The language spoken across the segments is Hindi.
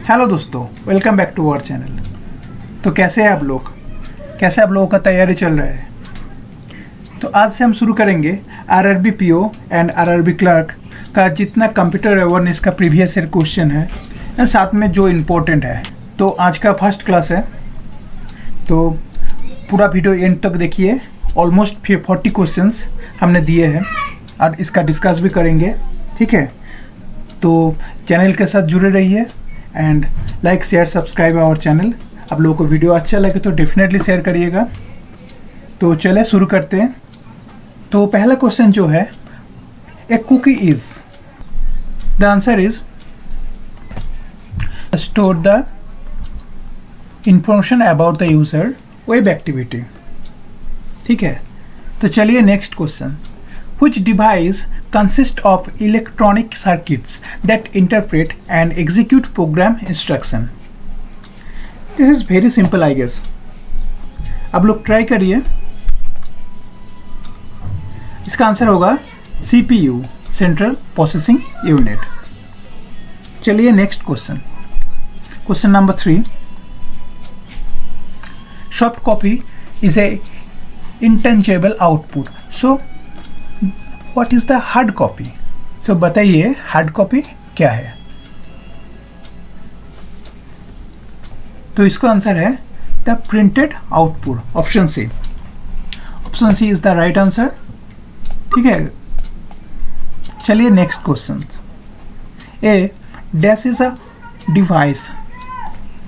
हेलो दोस्तों, welcome back to our channel. तो कैसे हैं आप लोग? कैसे आप लोगों का तैयारी चल रहा है? तो आज से हम शुरू करेंगे RRB PO and RRB clerk का जितना कंप्यूटर अवेयरनेस का प्रीवियस ईयर क्वेश्चन है, साथ में जो इम्पोर्टेंट है। तो आज का फर्स्ट क्लास है, तो पूरा वीडियो एंड तक देखिए। ऑलमोस्ट 40 क्वेश्चंस हमने दिए हैं और इसका डिस्कस भी करेंगे, ठीक है? तो चैनल के साथ जुड़े रहिए and like share subscribe our channel. आप लोगों को वीडियो अच्छा लगे तो डेफिनेटली शेयर करिएगा। तो चले शुरू करते हैं। तो पहला क्वेश्चन जो है, a cookie is, the answer is store the information about the user web activity, ठीक है? तो चलिए next question. Which device consists of electronic circuits that interpret and execute program instruction? This is very simple, I guess. अब लोग ट्राई करिए। इसका आंसर होगा CPU, सेंट्रल प्रोसेसिंग यूनिट। चलिए next question, question number 3। Soft copy is a intangible output, so what is the hard copy? So बताइए हार्ड कॉपी क्या है? तो इसका आंसर है the printed output, option C. Option C is the right answer, ठीक है? चलिए next question. A dash is a device,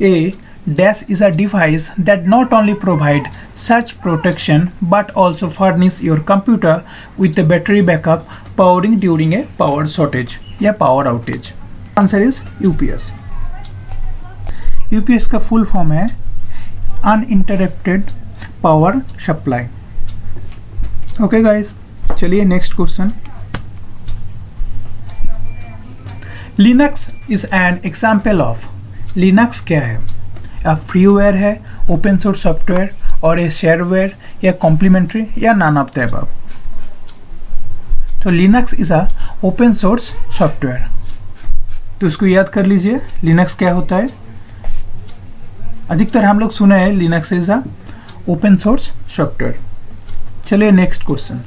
a dash is a device that not only provide search protection but also furnish your computer with a battery backup powering during a power shortage या power outage. Answer is UPS. UPS का फुल फॉर्म है uninterrupted power supply. Okay guys, चलिए next question. Linux is an example of, Linux क्या है? फ्रीवेयर है, ओपन सोर्स सॉफ्टवेयर और ये शेयरवेयर या कॉम्प्लीमेंट्री या नन ऑफ द अबव? तो Linux is a open source software. तो इसको याद कर लीजिए, लिनक्स क्या होता है। अधिकतर हम लोग सुने हैं Linux is a open source software. चलिए next question.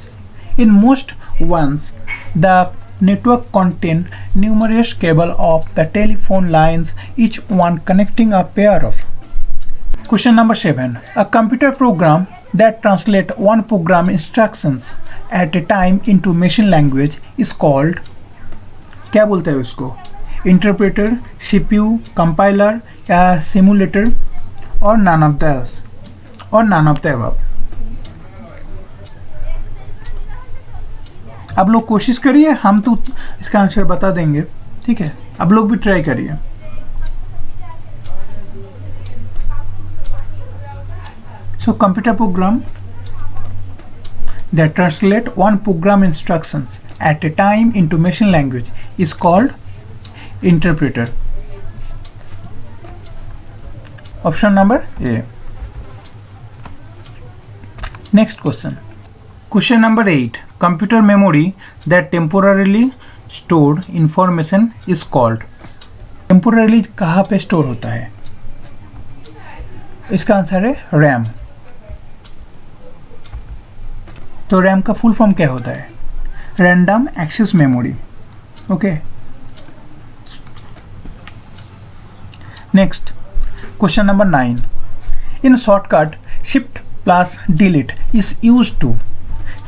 In most ones the network contain numerous cable of the telephone lines, each one connecting a pair of. Question number 7. A computer program that translate one program instructions at a time into machine language is called, क्या बोलते हैं उसको? Interpreter, CPU, compiler या simulator और none of the above? आप लोग कोशिश करिए, हम तो इसका आंसर बता देंगे, ठीक है? आप लोग भी ट्राई करिए। So computer program that translate one program instructions at a time into machine language is called interpreter. Option number A. Next question, question number 8. Computer memory that temporarily stored information is called. Temporarily कहाँ पे स्टोर होता है? इसका आंसर है रैम। तो रैम का फुल फॉर्म क्या होता है? Random access memory. Okay, next question number 9. In shortcut shift plus delete is use to,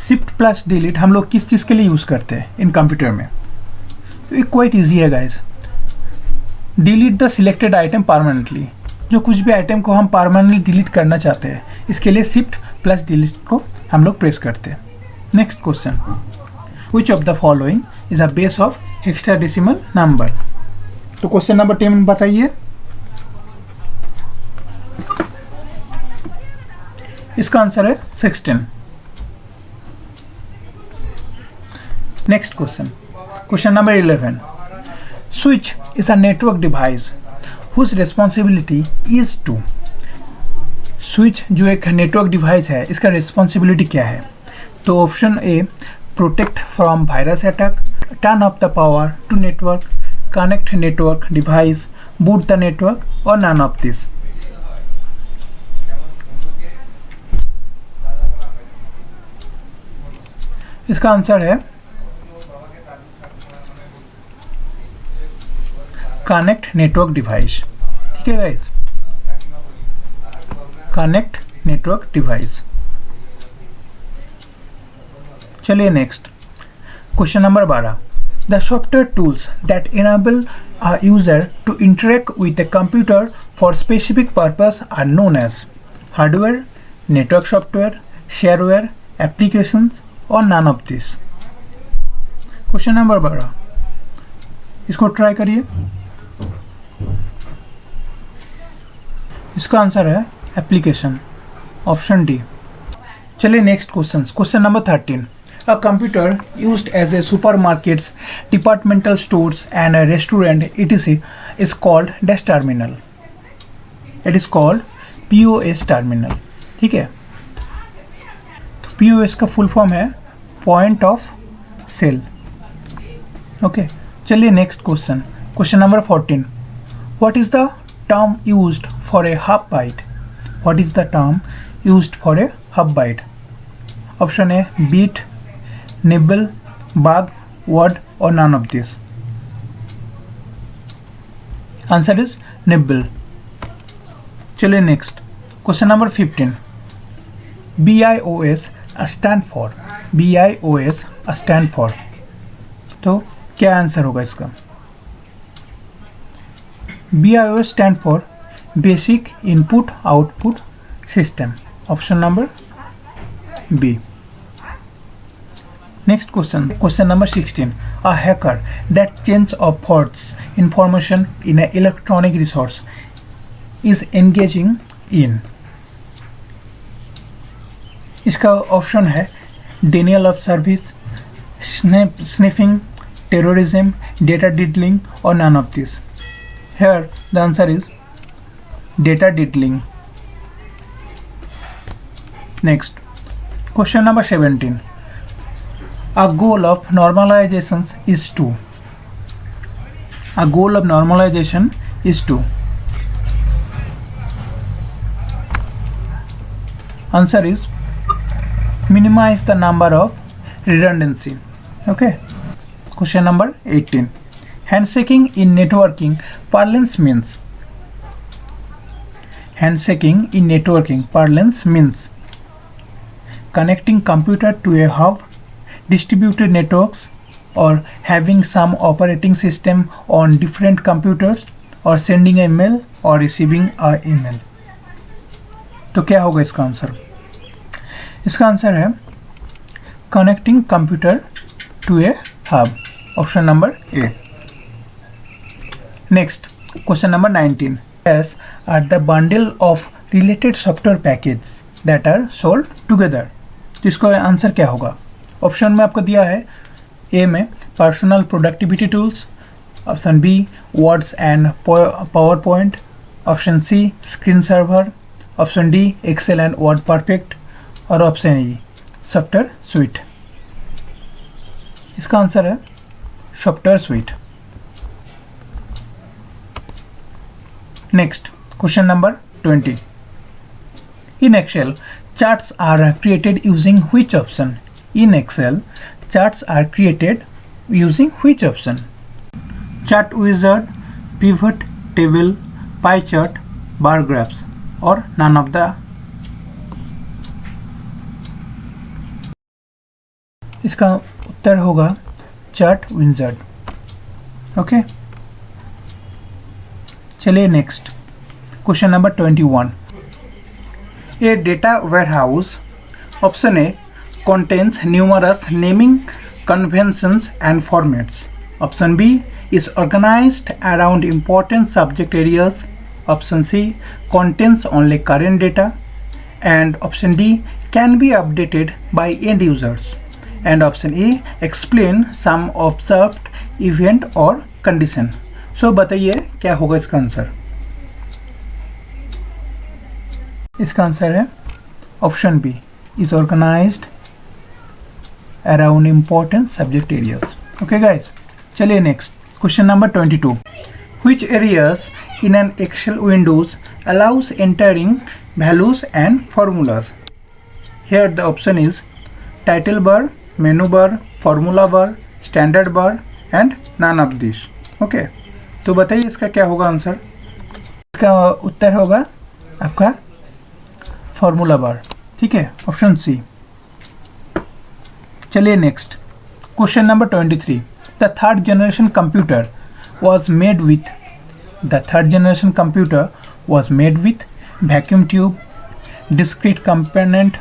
shift plus delete हम लोग किस चीज़ के लिए यूज़ करते हैं इन कंप्यूटर में? तो ये क्वाइट ईजी है guys. Delete the selected item permanently, जो कुछ भी आइटम को हम परमानेंटली डिलीट करना चाहते हैं, इसके लिए शिफ्ट प्लस डिलीट को हम लोग प्रेस करते हैं। Next question, which of the following is a base of hexadecimal number? तो क्वेश्चन नंबर 10 बताइए। इसका आंसर है 16। Next question, question number 11. Switch is a network device whose responsibility is to, switch जो एक नेटवर्क डिवाइस है, इसका रिस्पॉन्सिबिलिटी क्या है? तो option A protect from virus attack, turn off the power to network, connect network device, boot the network, or none of this? इसका आंसर है कनेक्ट नेटवर्क डिवाइस। ठीक है गाइस, कनेक्ट नेटवर्क डिवाइस। चलिए next question number 12। The software tools that enable a user to interact with a computer for specific purpose are known as hardware, network software, shareware, applications or none of this? Question number 12, इसको ट्राई करिए। इसका आंसर है एप्लीकेशन, ऑप्शन डी। चलिए next question number 13। A computer used as a supermarkets, departmental stores and a restaurant etc. is called dash terminal. It is called POS terminal. ठीक है, तो POS का फुल फॉर्म है पॉइंट ऑफ सेल। ओके, चलिए next question number 14। What is the term used for a half byte? What is the term used for a half byte? Option है bit, nibble, bug, word or none of this? Answer is nibble. चलिए next question number 15। BIOS stand for, BIOS stand for, तो क्या आंसर होगा इसका? BIOS stand for basic input output system, option number B. Next question number 16. A hacker that change or forwards information in an electronic resource is engaging in. इसका ऑप्शन है denial of service, sniffing, terrorism, data diddling or none of this. Here the answer is data diddling. Next question number 17. A goal of normalization is to. A goal of normalization is to. Answer is minimize the number of redundancy. Okay. Question number 18. Handshaking in networking parlance means. Handshaking in networking parlance means connecting computer to a hub, distributed networks, or having some operating system on different computers, or sending a mail or receiving a email. तो क्या होगा इसका आंसर? इसका आंसर है connecting computer to a hub, option number A. Next question number 19। As are the bundle of related software packages that are sold together. तो इसका आंसर क्या होगा? ऑप्शन में आपको दिया है ए में personal productivity tools, option B Words and PowerPoint, option C screen server, option D Excel and WordPerfect और ऑप्शन ई सॉफ्टवेयर स्वीट। इसका आंसर है software suite. Next question number 20। In Excel charts are created using which option? In Excel, charts are created using which option? Chart wizard, pivot table, pie chart, bar graphs or none of the? इसका उत्तर होगा चार्ट विजार्ड। ओके, चलिए next question number 21। A data warehouse, option A, contains numerous naming conventions and formats. Option B is organized around important subject areas. Option C contains only current data. And option D can be updated by end users. And option A explain some observed event or condition. So बताइए क्या होगा इसका आंसर? इसका आंसर है option B is organised around important subject areas. Okay guys, चलिए next question number 22। Which areas in an Excel windows allows entering values and formulas. Here the option is title bar, menu bar, formula bar, standard bar and none of this. Okay, तो बताइए इसका क्या होगा आंसर? इसका उत्तर होगा आपका फॉर्मूला बार. ठीक है, ऑप्शन सी. चलिए next question number 23. The third generation computer was made with vacuum tube, discrete component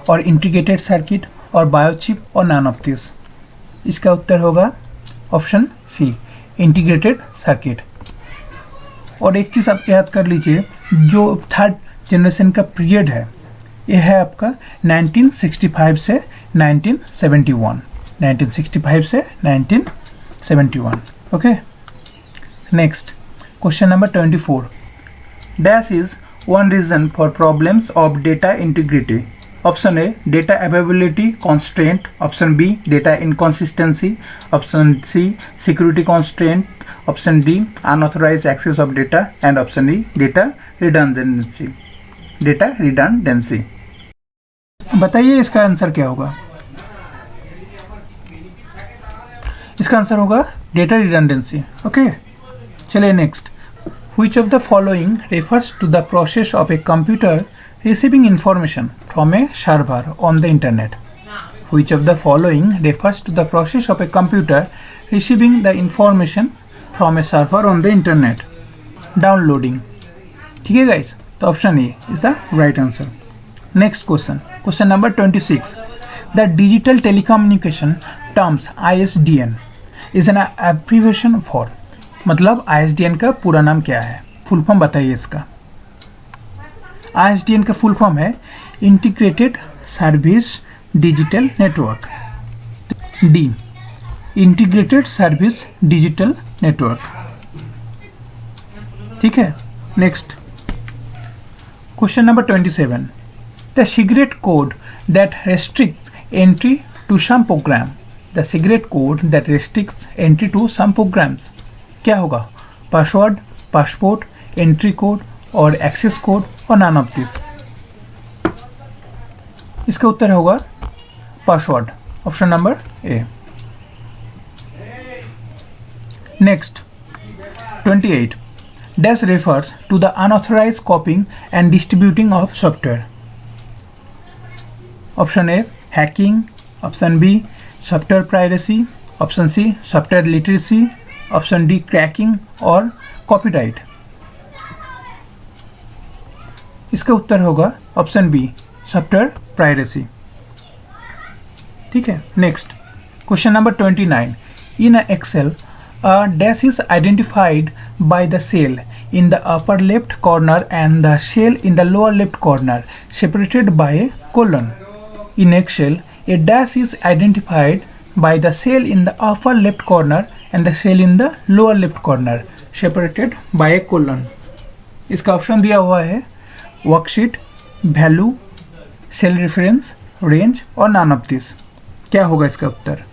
और integrated circuit और biochip और none of this. इसका उत्तर होगा ऑप्शन सी, इंटीग्रेटेड सर्किट. और एक चीज़ आप याद कर लीजिए, जो थर्ड जनरेशन का पीरियड है यह है आपका 1965 से 1971. 1965 से 1971. Okay, next question number 24. Dash is one reason for problems of data integrity. Option A data availability constraint, option B data inconsistency, option C security constraint, option D unauthorised access of data and option E data redundancy. बताइए इसका आंसर क्या होगा? इसका आंसर होगा डेटा रिडंडेंसी. ओके, चलिए next. Which of the following refers to the process of a computer receiving information from a server on the internet? Which of the following refers to the process of a computer receiving the information from a server on the internet? Downloading. ठीक है गाइस, तो option A is the right answer. Next question, question number 26. The digital telecommunication terms ISDN is an abbreviation for. मतलब ISDN का पूरा नाम क्या है? फुल फॉर्म बताइए इसका. ISDN का फुल फॉर्म है integrated service digital network. D, integrated service digital network. ठीक है, next question number 27. The secret code that restricts entry to some program. The secret code that restricts entry to some programs क्या होगा? पासवर्ड, पासपोर्ट, एंट्री कोड और एक्सेस कोड और नन ऑफ दिस. इसका उत्तर होगा password, option number A. Next 28. Dash refers to the unauthorised copying and distributing of software. Option A hacking, option B software privacy, option C software literacy, option D cracking और कॉपीराइट. इसका उत्तर होगा ऑप्शन बी सॉफ्टवेयर प्राइवेसी. ठीक है, next question number 29. In Excel a dash is identified by the cell in the upper left corner and the cell in the lower left corner separated by a colon. In Excel, a dash is identified by the cell in the upper left corner and the cell in the lower left corner separated by a colon. इसका ऑप्शन दिया हुआ है worksheet, value, cell reference, range और नन ऑफ दिस. क्या होगा इसका उत्तर?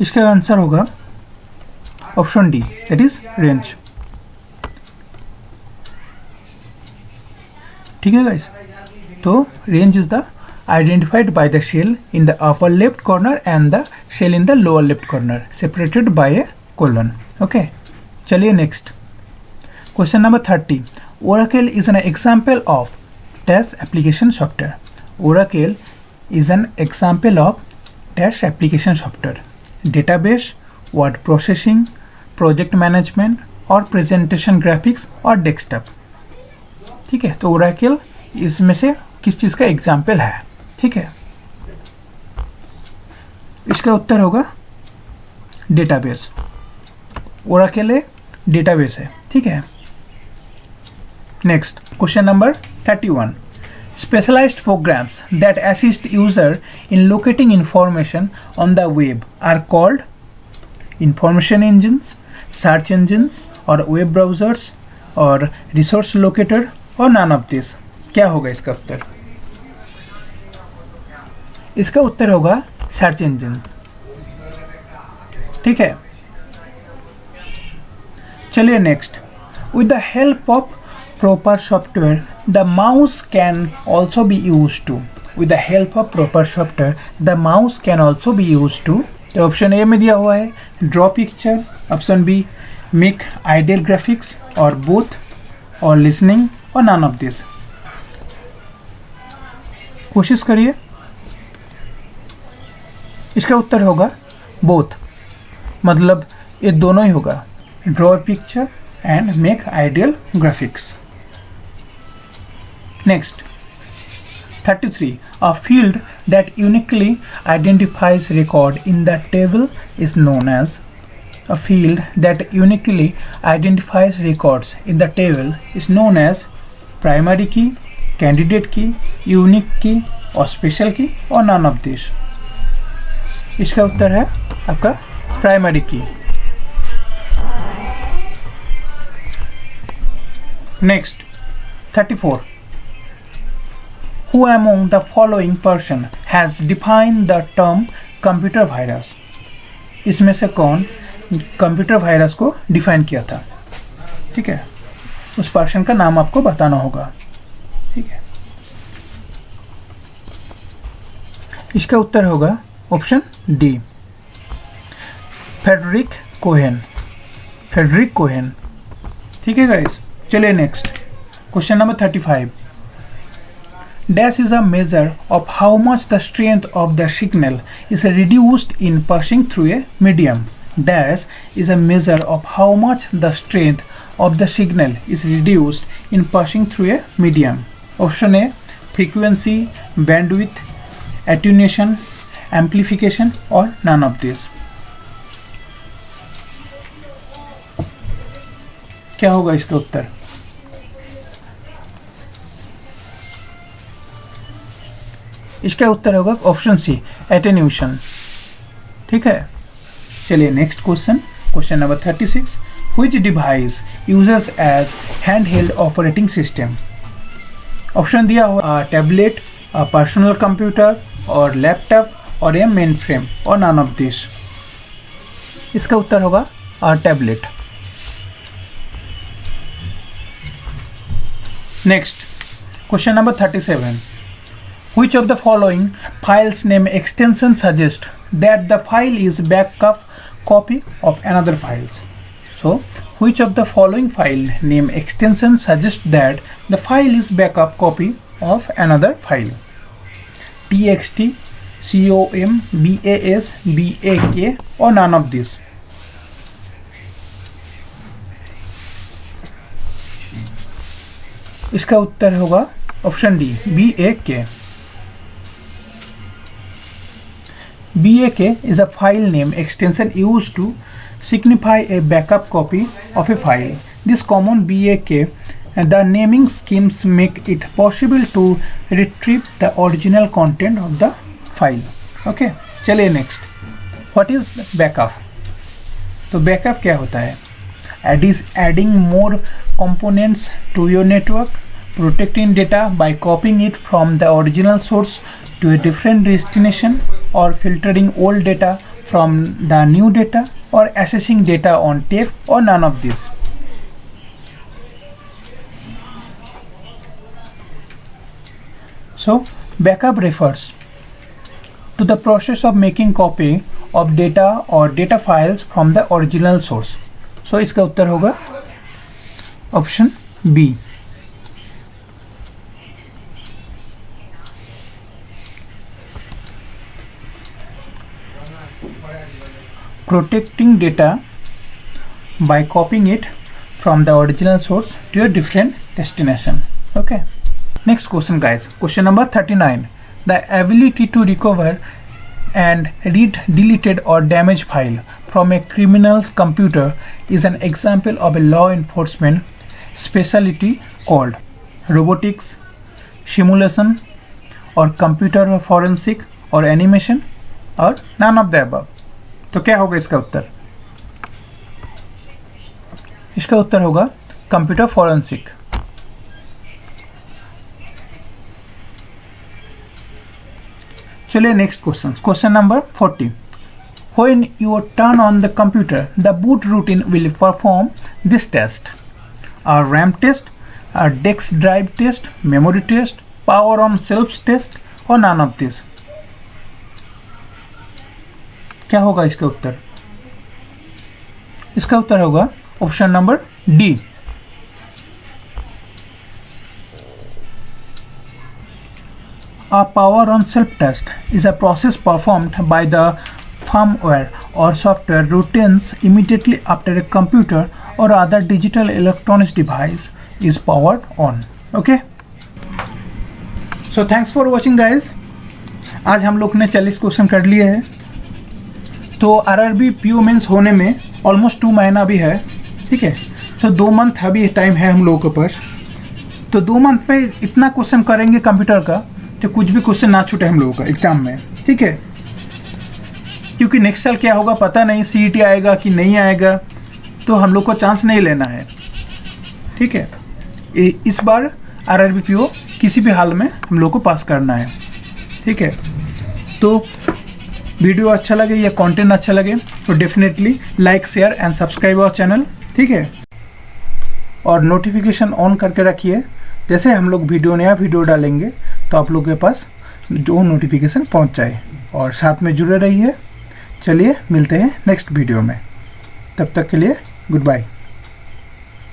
इसका आंसर होगा option D, that is range. ठीक है गाइस, तो range is the identified by the cell in the upper left corner and the cell in the lower left corner separated by a colon. Okay, चलिए next question number 30. Oracle is an example of dash application software. Oracle is an example of dash application software. Database, word processing, project management और presentation graphics और desktop. ठीक है, तो Oracle इसमें से किस चीज़ का एग्जाम्पल है? ठीक है, इसका उत्तर होगा डेटाबेस. ओरेकल एक डेटाबेस है. ठीक है, next question number 31. Specialised programs that assist user in locating information on the web are called information engines, search engines और वेब ब्राउजर्स और रिसोर्स लोकेटर और नन ऑफ दिस. क्या होगा इसका उत्तर? इसका उत्तर होगा सर्च इंजिन. ठीक है, चलिए next. With the help of proper software the mouse can also be used to, with the help of proper software the mouse can also be used to। तो ऑप्शन ए में दिया हुआ है draw picture, option B make ideal graphics, और बोथ, और लिसनिंग, और नन ऑफ दिस। कोशिश करिए। इसका उत्तर होगा बोथ, मतलब ये दोनों ही होगा, draw picture and make ideal graphics. Next, 33. A field that uniquely identifies record in the table is known as, a field that uniquely identifies records in the table is known as primary key, candidate key, unique key, और special key, और none of this। इसका उत्तर है आपका प्राइमरी की। Next 34. Who among the following person has defined the term computer virus? इसमें से कौन कंप्यूटर वायरस को डिफाइन किया था? ठीक है, उस पर्सन का नाम आपको बताना होगा। ठीक है, इसका उत्तर होगा option D, Frederick Cohen. Frederick Cohen. ठीक है गाइस, चलिए next question number 35। Dash is a measure of how much the strength of the signal is reduced in passing through a medium. Dash is a measure of how much the strength of the signal is reduced in passing through a medium. Option A frequency, bandwidth, attenuation, amplification, or none of this। क्या होगा इसका उत्तर? इसका उत्तर होगा ऑप्शन सी, एटेन्यूएशन। ठीक है, चलिए next question, question number 36। Which device uses as handheld operating system? Option दिया हुआ टैबलेट, पर्सनल कंप्यूटर, और लैपटॉप, और ए मेन फ्रेम, और नन ऑफ दिस। इसका उत्तर होगा tablet. Next question number 37। Which of the following files name extension suggest that the file is backup copy of another files? So, which of the following file name extension suggest that the file is backup copy of another file? txt, com, bas, bak, or none of this? इसका उत्तर होगा option D, bak। BAK is a file name extension used to signify a backup copy of a file. This common BAK and the naming schemes make it possible to retrieve the original content of the file. Okay, चलिए next. What is backup? तो backup क्या होता है? It is adding more components to your network, protecting data by copying it from the original source to a different destination, or filtering old data from the new data, or accessing data on tape, or none of this। So backup refers to the process of making copy of data or data files from the original source। So इसका उत्तर होगा option B. Protecting data by copying it from the original source to a different destination। Okay, next question guys, question number 39। The ability to recover and read deleted or damaged file from a criminal's computer is an example of a law enforcement specialty called robotics, simulation, or computer forensic, or animation, or none of the above। तो क्या होगा इसका उत्तर? इसका उत्तर होगा कंप्यूटर फॉरेंसिक। चलिए next question, question number 40। When you turn on the computer, the boot routine will perform this test: a RAM test, a disk drive test, memory test, power on shelf test, or none of this. क्या होगा इसका उत्तर? इसका उत्तर होगा option number D. A power on shelf test is a process performed by the firmware or software routines immediately after a computer or other digital electronics device is powered on. Okay? So thanks for watching guys. आज हम लोग ने 40 क्वेश्चन कर लिए हैं। तो आरआरबी पीओ मेंस होने में ऑलमोस्ट 2 महीना भी है, ठीक है। सो 2 मंथ अभी टाइम है हम लोगों के पास। तो 2 मंथ में इतना क्वेश्चन करेंगे कंप्यूटर का तो कुछ भी क्वेश्चन ना छूटे हम लोगों का एग्जाम में, ठीक है। क्योंकि नेक्स्ट साल क्या होगा पता नहीं, सीईटी आएगा कि नहीं आएगा, तो हम लोग को चांस नहीं लेना है, ठीक है। इस बार आरआरबी पीओ किसी भी हाल में हम लोग को पास करना है, ठीक है। तो वीडियो अच्छा लगे या कंटेंट अच्छा लगे तो definitely like share and subscribe our channel, ठीक है। और नोटिफिकेशन ऑन करके रखिए, जैसे हम लोग नया वीडियो डालेंगे तो आप लोग के पास जो नोटिफिकेशन पहुंच जाए। और साथ में जुड़े रहिए। चलिए मिलते हैं नेक्स्ट वीडियो में, तब तक के लिए गुड बाय।